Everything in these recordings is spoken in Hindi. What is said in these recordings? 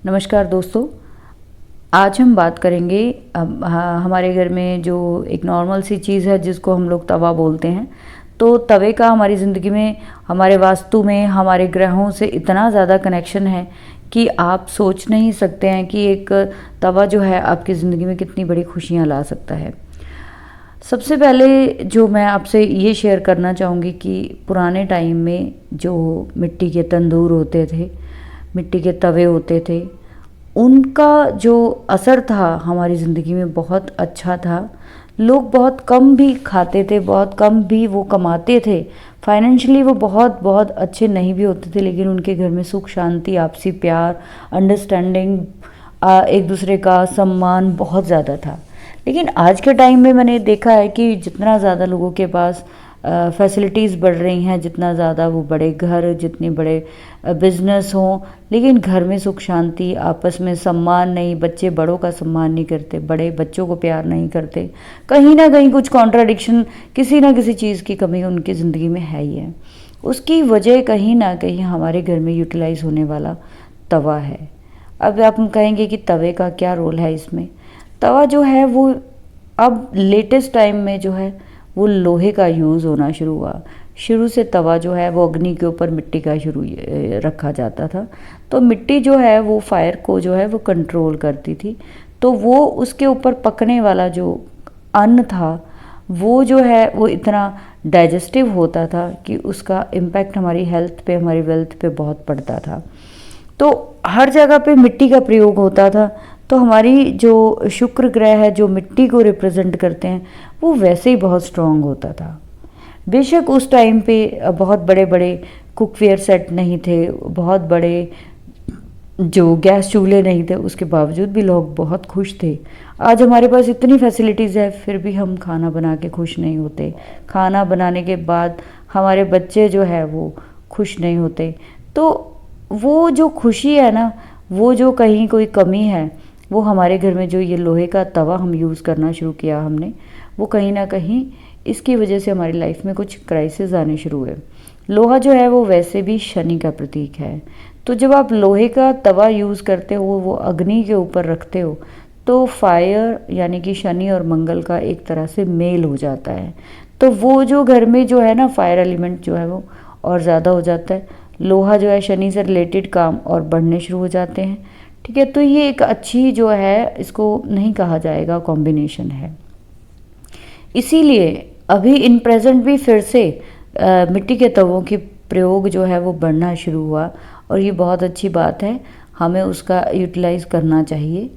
नमस्कार दोस्तों। आज हम बात करेंगे हमारे घर में जो एक नॉर्मल सी चीज़ है जिसको हम लोग तवा बोलते हैं। तो तवे का हमारी ज़िंदगी में, हमारे वास्तु में, हमारे ग्रहों से इतना ज़्यादा कनेक्शन है कि आप सोच नहीं सकते हैं कि एक तवा जो है आपकी ज़िंदगी में कितनी बड़ी खुशियाँ ला सकता है। सबसे पहले जो मैं आपसे ये शेयर करना चाहूँगी कि पुराने टाइम में जो मिट्टी के तंदूर होते थे, मिट्टी के तवे होते थे, उनका जो असर था हमारी ज़िंदगी में बहुत अच्छा था। लोग बहुत कम भी खाते थे, बहुत कम भी वो कमाते थे, फाइनेंशियली वो बहुत बहुत अच्छे नहीं भी होते थे, लेकिन उनके घर में सुख शांति, आपसी प्यार, अंडरस्टैंडिंग, एक दूसरे का सम्मान बहुत ज़्यादा था। लेकिन आज के टाइम में मैंने देखा है कि जितना ज़्यादा लोगों के पास फैसिलिटीज़ बढ़ रही हैं, जितना ज़्यादा वो बड़े घर, जितने बड़े बिजनेस हों, लेकिन घर में सुख शांति, आपस में सम्मान नहीं, बच्चे बड़ों का सम्मान नहीं करते, बड़े बच्चों को प्यार नहीं करते। कहीं ना कहीं कुछ कॉन्ट्राडिक्शन, किसी ना किसी चीज़ की कमी उनकी ज़िंदगी में है ही है। उसकी वजह कहीं ना कहीं हमारे घर में यूटिलाइज होने वाला तवा है। अब आप कहेंगे कि तवे का क्या रोल है इसमें। तवा जो है वो अब लेटेस्ट टाइम में जो है वो लोहे का यूज़ होना शुरू हुआ। शुरू से तवा जो है वो अग्नि के ऊपर मिट्टी का शुरू रखा जाता था। तो मिट्टी जो है वो फायर को जो है वो कंट्रोल करती थी। तो वो उसके ऊपर पकने वाला जो अन्न था वो जो है वो इतना डाइजेस्टिव होता था कि उसका इम्पैक्ट हमारी हेल्थ पे, हमारी वेल्थ पे बहुत पड़ता था। तो हर जगह पे मिट्टी का प्रयोग होता था। तो हमारी जो शुक्र ग्रह है, जो मिट्टी को रिप्रेजेंट करते हैं, वो वैसे ही बहुत स्ट्रांग होता था। बेशक उस टाइम पे बहुत बड़े बड़े कुकवेयर सेट नहीं थे, बहुत बड़े जो गैस चूल्हे नहीं थे, उसके बावजूद भी लोग बहुत खुश थे। आज हमारे पास इतनी फैसिलिटीज़ है, फिर भी हम खाना बना के खुश नहीं होते। खाना बनाने के बाद हमारे बच्चे जो है वो खुश नहीं होते। तो वो जो खुशी है ना, वो जो कहीं कोई कमी है, वो हमारे घर में जो ये लोहे का तवा हम यूज़ करना शुरू किया हमने, वो कहीं ना कहीं इसकी वजह से हमारी लाइफ में कुछ क्राइसिस आने शुरू हुए। लोहा जो है वो वैसे भी शनि का प्रतीक है। तो जब आप लोहे का तवा यूज़ करते हो, वो अग्नि के ऊपर रखते हो, तो फायर यानी कि शनि और मंगल का एक तरह से मेल हो जाता है। तो वो जो घर में जो है ना, फायर एलिमेंट जो है वो और ज़्यादा हो जाता है। लोहा जो है शनि से रिलेटेड काम और बढ़ने शुरू हो जाते हैं। ठीक है, तो ये एक अच्छी जो है, इसको नहीं कहा जाएगा कॉम्बिनेशन है। इसीलिए अभी इन प्रेजेंट भी फिर से मिट्टी के तवों की प्रयोग जो है वो बढ़ना शुरू हुआ, और ये बहुत अच्छी बात है, हमें उसका यूटिलाइज करना चाहिए।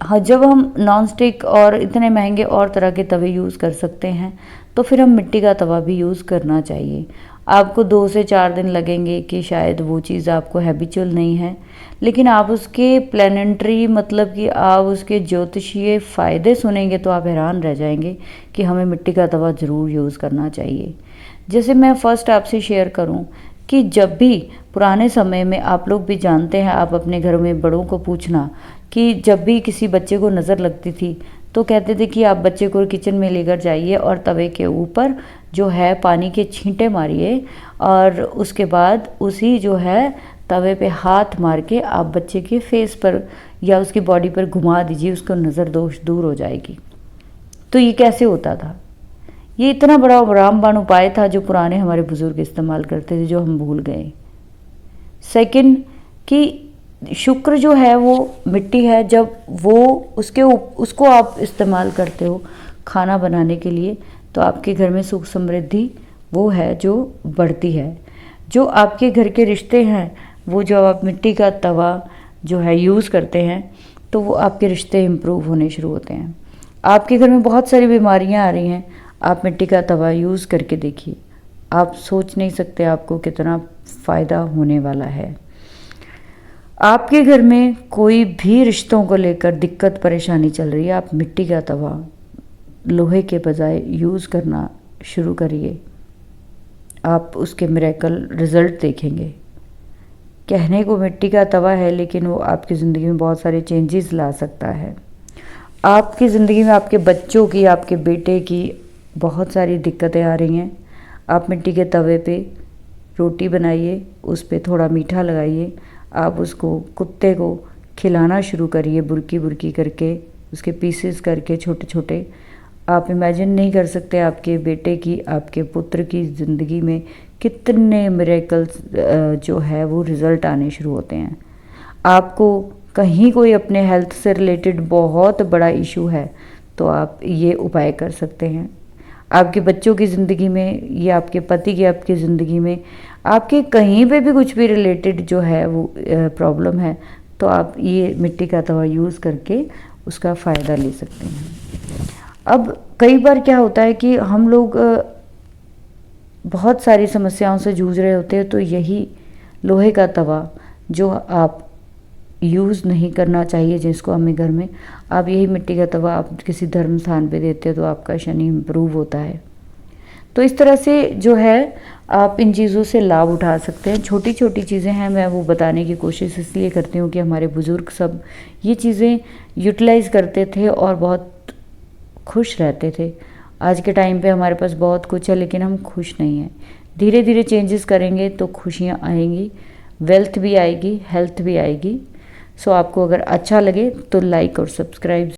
हाँ, जब हम नॉन स्टिक और इतने महंगे और तरह के तवे यूज़ कर सकते हैं, तो फिर हम मिट्टी का तवा भी यूज़ करना चाहिए। आपको 2 से 4 दिन लगेंगे कि शायद वो चीज़ आपको हैबिचुअल नहीं है, लेकिन आप उसके प्लानेटरी, मतलब कि आप उसके ज्योतिषीय फ़ायदे सुनेंगे तो आप हैरान रह जाएंगे कि हमें मिट्टी का तवा ज़रूर यूज़ करना चाहिए। जैसे मैं फ़र्स्ट आपसे शेयर करूं कि जब भी पुराने समय में, आप लोग भी जानते हैं, आप अपने घर में बड़ों को पूछना कि जब भी किसी बच्चे को नज़र लगती थी तो कहते थे कि आप बच्चे को किचन में लेकर जाइए और तवे के ऊपर जो है पानी के छींटे मारिए, और उसके बाद उसी जो है तवे पे हाथ मार के आप बच्चे के फेस पर या उसकी बॉडी पर घुमा दीजिए, उसको नज़र दोष दूर हो जाएगी। तो ये कैसे होता था? ये इतना बड़ा रामबाण उपाय था जो पुराने हमारे बुजुर्ग इस्तेमाल करते थे, जो हम भूल गए। सेकंड कि शुक्र जो है वो मिट्टी है, जब वो उसको आप इस्तेमाल करते हो खाना बनाने के लिए, तो आपके घर में सुख समृद्धि वो है जो बढ़ती है। जो आपके घर के रिश्ते हैं, वो जो आप मिट्टी का तवा जो है यूज़ करते हैं, तो वो आपके रिश्ते इम्प्रूव होने शुरू होते हैं। आपके घर में बहुत सारी बीमारियां आ रही हैं, आप मिट्टी का तवा यूज़ करके देखिए, आप सोच नहीं सकते आपको कितना फ़ायदा होने वाला है। आपके घर में कोई भी रिश्तों को लेकर दिक्कत परेशानी चल रही है, आप मिट्टी का तवा लोहे के बजाय यूज़ करना शुरू करिए, आप उसके मिरेकल रिज़ल्ट देखेंगे। कहने को मिट्टी का तवा है, लेकिन वो आपकी ज़िंदगी में बहुत सारे चेंजेस ला सकता है। आपकी ज़िंदगी में आपके बच्चों की, आपके बेटे की बहुत सारी दिक्कतें आ रही हैं। आप मिट्टी के तवे पे रोटी बनाइए, उस पे थोड़ा मीठा लगाइए, आप उसको कुत्ते को खिलाना शुरू करिए, बुरकी बुरकी करके, उसके पीसेस करके छोटे छोटे। आप इमेजिन नहीं कर सकते आपके बेटे की, आपके पुत्र की ज़िंदगी में कितने मिरेकल्स जो है वो रिज़ल्ट आने शुरू होते हैं। आपको कहीं कोई अपने हेल्थ से रिलेटेड बहुत बड़ा इशू है तो आप ये उपाय कर सकते हैं। आपके बच्चों की ज़िंदगी में या आपके पति की आपकी ज़िंदगी में, आपके कहीं पे भी कुछ भी रिलेटेड जो है वो प्रॉब्लम है, तो आप ये मिट्टी का तवा यूज़ करके उसका फ़ायदा ले सकते हैं। अब कई बार क्या होता है कि हम लोग बहुत सारी समस्याओं से जूझ रहे होते हैं, तो यही लोहे का तवा जो आप यूज़ नहीं करना चाहिए जिसको हमें घर में, आप यही मिट्टी का तवा आप किसी धर्म स्थान पे देते हो तो आपका शनि इम्प्रूव होता है। तो इस तरह से जो है आप इन चीज़ों से लाभ उठा सकते हैं। छोटी छोटी चीज़ें हैं, मैं वो बताने की कोशिश इसलिए करती हूँ कि हमारे बुज़ुर्ग सब ये चीज़ें यूटिलाइज़ करते थे और बहुत खुश रहते थे। आज के टाइम पे हमारे पास बहुत कुछ है लेकिन हम खुश नहीं हैं। धीरे धीरे चेंजेस करेंगे तो खुशियाँ आएंगी, वेल्थ भी आएगी, हेल्थ भी आएगी। सो आपको अगर अच्छा लगे तो लाइक और सब्सक्राइब